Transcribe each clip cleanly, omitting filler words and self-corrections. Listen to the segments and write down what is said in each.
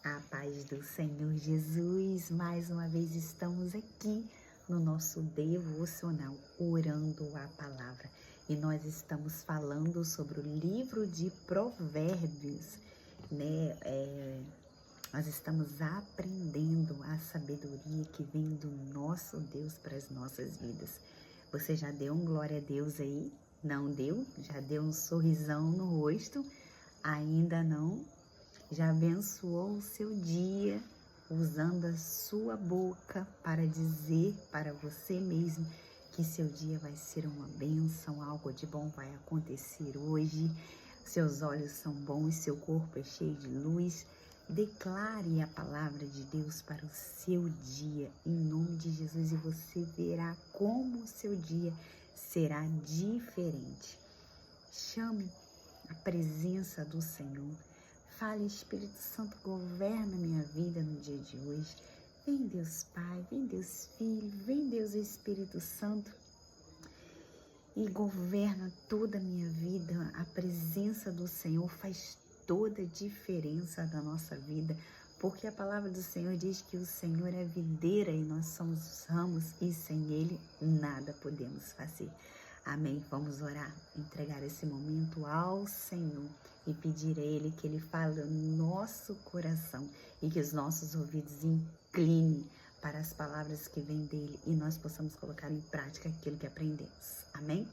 A paz do Senhor Jesus, mais uma vez estamos aqui no nosso devocional, orando a palavra. E nós estamos falando sobre o livro de Provérbios, né? Nós estamos aprendendo a sabedoria que vem do nosso Deus para as nossas vidas. Você já deu um glória a Deus aí? Não deu? Já deu um sorrisão no rosto? Ainda não? Já abençoou o seu dia usando a sua boca para dizer para você mesmo que seu dia vai ser uma bênção, algo de bom vai acontecer hoje, seus olhos são bons, seu corpo é cheio de luz. Declare a palavra de Deus para o seu dia, em nome de Jesus, e você verá como o seu dia será diferente. Chame a presença do Senhor. Fale, Espírito Santo, governa minha vida no dia de hoje. Vem Deus Pai, vem Deus Filho, vem Deus Espírito Santo e governa toda a minha vida. A presença do Senhor faz toda a diferença da nossa vida, porque a palavra do Senhor diz que o Senhor é videira e nós somos os ramos e sem Ele nada podemos fazer. Amém? Vamos orar, entregar esse momento ao Senhor e pedir a Ele que Ele fale no nosso coração e que os nossos ouvidos inclinem para as palavras que vêm dEle e nós possamos colocar em prática aquilo que aprendemos. Amém?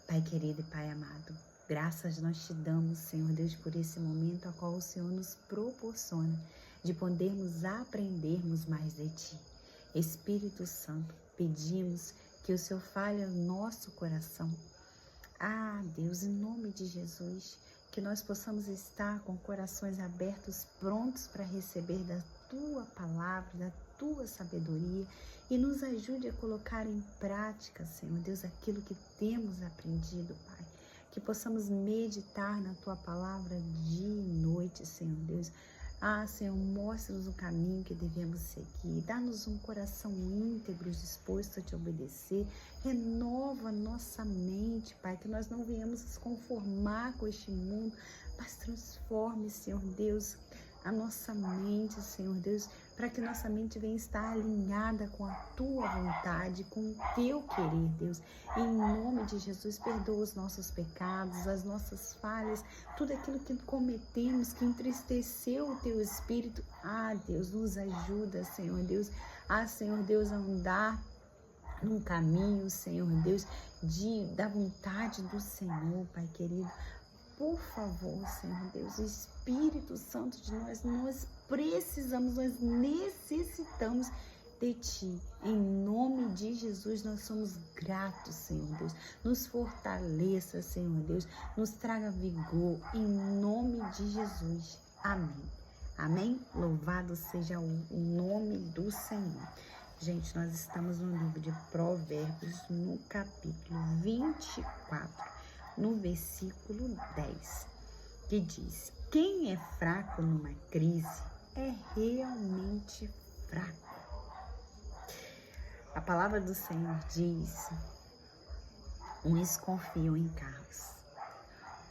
Pai querido e Pai amado, graças nós te damos, Senhor Deus, por esse momento a qual o Senhor nos proporciona de podermos aprendermos mais de Ti. Espírito Santo, pedimos que o Senhor fale no nosso coração. Ah, Deus, em nome de Jesus, que nós possamos estar com corações abertos, prontos para receber da Tua palavra, da Tua sabedoria e nos ajude a colocar em prática, Senhor Deus, aquilo que temos aprendido, Pai. Que possamos meditar na Tua palavra dia e noite, Senhor Deus. Ah, Senhor, mostra-nos o caminho que devemos seguir. Dá-nos um coração íntegro, disposto a Te obedecer. Renova nossa mente, Pai, que nós não venhamos nos conformar com este mundo, mas transforme, Senhor Deus, a nossa mente, Senhor Deus, para que nossa mente venha estar alinhada com a Tua vontade, com o Teu querer, Deus. Em nome de Jesus, perdoa os nossos pecados, as nossas falhas, tudo aquilo que cometemos, que entristeceu o Teu Espírito. Ah, Deus, nos ajuda, Senhor Deus. Ah, Senhor Deus, a andar num caminho, Senhor Deus, da vontade do Senhor, Pai querido. Por favor, Senhor Deus, o Espírito Santo de nós precisamos, nós necessitamos de Ti. Em nome de Jesus, nós somos gratos, Senhor Deus. Nos fortaleça, Senhor Deus. Nos traga vigor, em nome de Jesus. Amém. Amém? Louvado seja o nome do Senhor. Gente, nós estamos no livro de Provérbios, no capítulo 24. No versículo 10, que diz: quem é fraco numa crise é realmente fraco. A palavra do Senhor diz: uns confiam em carros,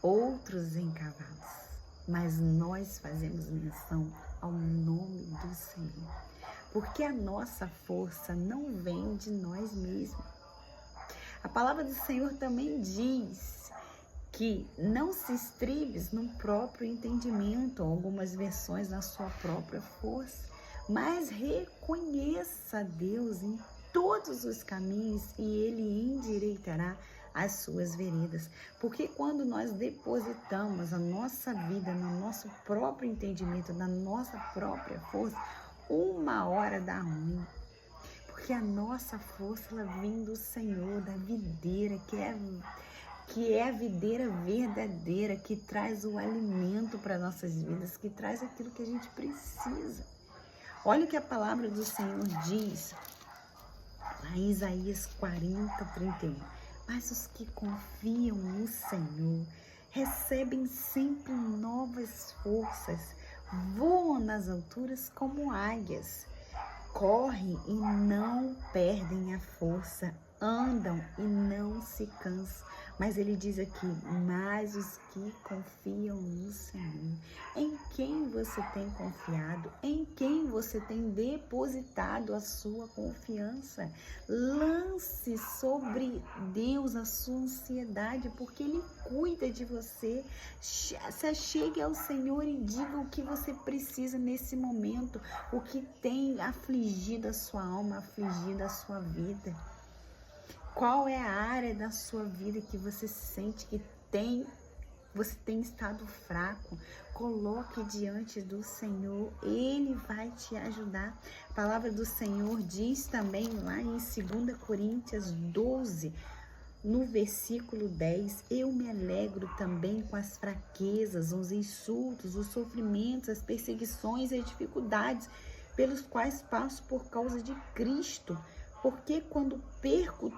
outros em cavalos, mas nós fazemos menção ao nome do Senhor, porque a nossa força não vem de nós mesmos. A palavra do Senhor também diz que não se estribes no próprio entendimento, algumas versões na sua própria força, mas reconheça Deus em todos os caminhos e Ele endireitará as suas veredas. Porque quando nós depositamos a nossa vida no nosso próprio entendimento, na nossa própria força, uma hora dá ruim. Porque a nossa força, ela vem do Senhor, da videira, que é a videira verdadeira, que traz o alimento para nossas vidas, que traz aquilo que a gente precisa. Olha o que a palavra do Senhor diz, lá em Isaías 40:31. Mas os que confiam no Senhor recebem sempre novas forças, voam nas alturas como águias, correm e não perdem a força, andam e não se cansam. Mas ele diz aqui, mas os que confiam no Senhor. Em quem você tem confiado? Em quem você tem depositado a sua confiança? Lance sobre Deus a sua ansiedade, porque Ele cuida de você. Se chegue ao Senhor e diga o que você precisa nesse momento, o que tem afligido a sua alma, afligido a sua vida. Qual é a área da sua vida que você sente que você tem estado fraco? Coloque diante do Senhor, Ele vai te ajudar. A palavra do Senhor diz também lá em 2 Coríntios 12, no versículo 10, eu me alegro também com as fraquezas, os insultos, os sofrimentos, as perseguições e as dificuldades pelos quais passo por causa de Cristo, porque quando perco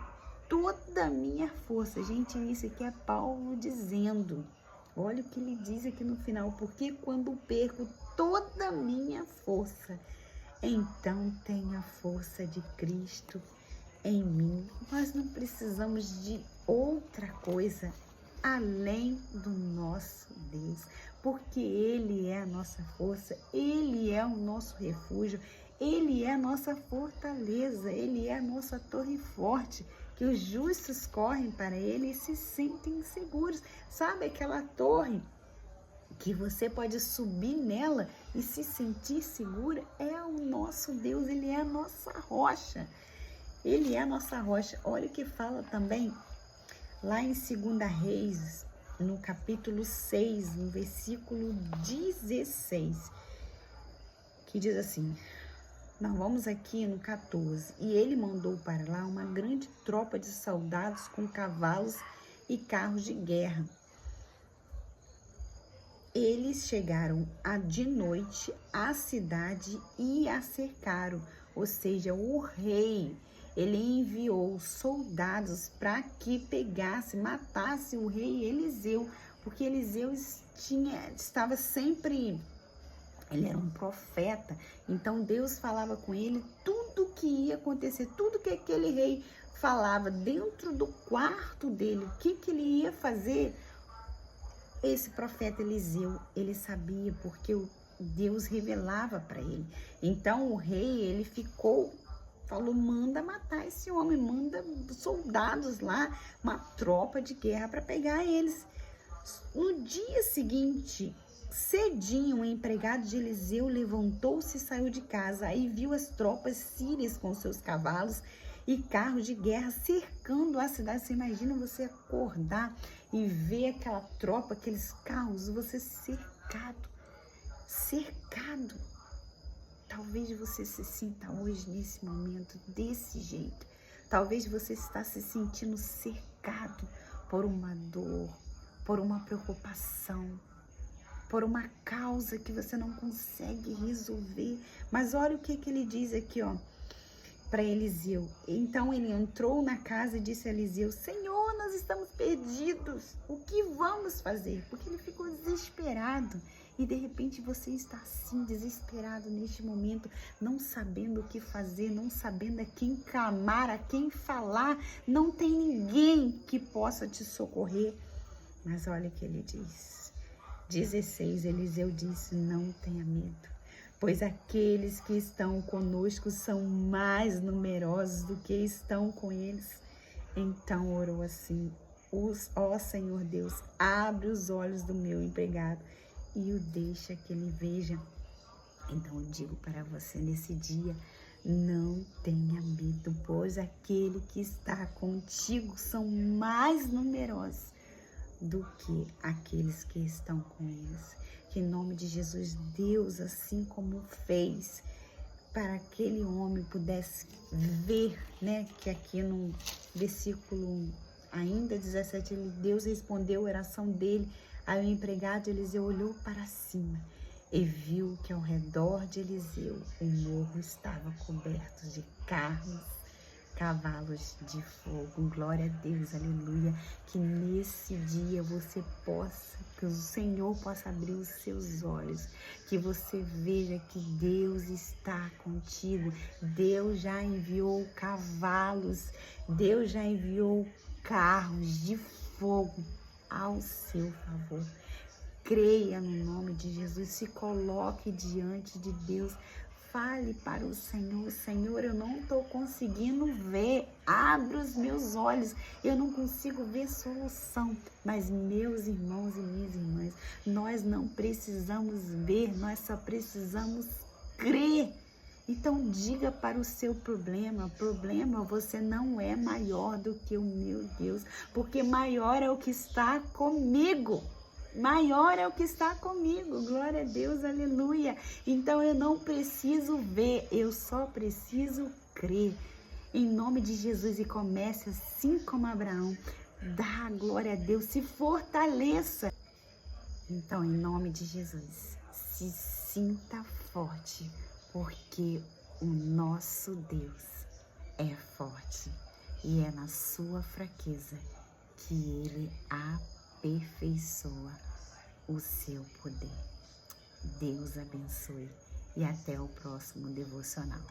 toda a minha força. Gente, isso aqui é Paulo dizendo. Olha o que ele diz aqui no final. Porque quando perco toda a minha força, então tenho a força de Cristo em mim. Nós não precisamos de outra coisa além do nosso Deus. Porque Ele é a nossa força, Ele é o nosso refúgio, Ele é a nossa fortaleza, Ele é a nossa torre forte, que os justos correm para Ele e se sentem seguros. Sabe aquela torre que você pode subir nela e se sentir segura? É o nosso Deus, Ele é a nossa rocha. Ele é a nossa rocha. Olha o que fala também lá em 2 Reis, no capítulo 6, no versículo 16, que diz assim... Nós vamos aqui no 14. E ele mandou para lá uma grande tropa de soldados com cavalos e carros de guerra. Eles chegaram de noite à cidade e a cercaram. Ou seja, o rei, ele enviou soldados para que pegasse, matasse o rei Eliseu. Porque Eliseu estava sempre... Ele era um profeta, então Deus falava com ele tudo que ia acontecer, tudo que aquele rei falava dentro do quarto dele, o que ele ia fazer. Esse profeta Eliseu, ele sabia porque Deus revelava para ele. Então o rei, ele falou, manda matar esse homem, manda soldados lá, uma tropa de guerra para pegar eles. No dia seguinte, cedinho, o empregado de Eliseu levantou-se e saiu de casa. Aí viu as tropas sírias com seus cavalos e carros de guerra cercando a cidade. Você imagina você acordar e ver aquela tropa, aqueles carros, você cercado. Talvez você se sinta hoje, nesse momento, desse jeito. Talvez você está se sentindo cercado por uma dor, por uma preocupação, por uma causa que você não consegue resolver. Mas olha o que ele diz aqui, ó, para Eliseu. Então ele entrou na casa e disse a Eliseu, Senhor, nós estamos perdidos, o que vamos fazer? Porque ele ficou desesperado. E de repente você está assim, desesperado neste momento, não sabendo o que fazer, não sabendo a quem clamar, a quem falar, não tem ninguém que possa te socorrer. Mas olha o que ele diz. 16, Eliseu disse, não tenha medo, pois aqueles que estão conosco são mais numerosos do que estão com eles. Então orou assim, ó Senhor Deus, abre os olhos do meu empregado e o deixa que ele veja. Então eu digo para você nesse dia, não tenha medo, pois aquele que está contigo são mais numerosos do que aqueles que estão com eles. Que em nome de Jesus, Deus, assim como fez para aquele homem pudesse ver, né, que aqui no versículo ainda 17, Deus respondeu a oração dele. Aí o empregado Eliseu olhou para cima e viu que ao redor de Eliseu o morro estava coberto de carros, cavalos de fogo. Glória a Deus, aleluia. Que nesse dia que o Senhor possa abrir os seus olhos, que você veja que Deus está contigo. Deus já enviou cavalos, Deus já enviou carros de fogo ao seu favor. Creia no nome de Jesus, se coloque diante de Deus, fale para o Senhor: Senhor, eu não estou conseguindo ver, abre os meus olhos, eu não consigo ver solução, mas meus irmãos e minhas irmãs, nós não precisamos ver, nós só precisamos crer. Então diga para o seu problema: você não é maior do que o meu Deus, porque maior é o que está comigo. Maior é o que está comigo, glória a Deus, aleluia. Então eu não preciso ver, eu só preciso crer. Em nome de Jesus, e comece assim como Abraão, dá glória a Deus, se fortaleça. Então, em nome de Jesus, se sinta forte, porque o nosso Deus é forte e é na sua fraqueza que Ele aperfeiçoa o seu poder. Deus abençoe e até o próximo devocional.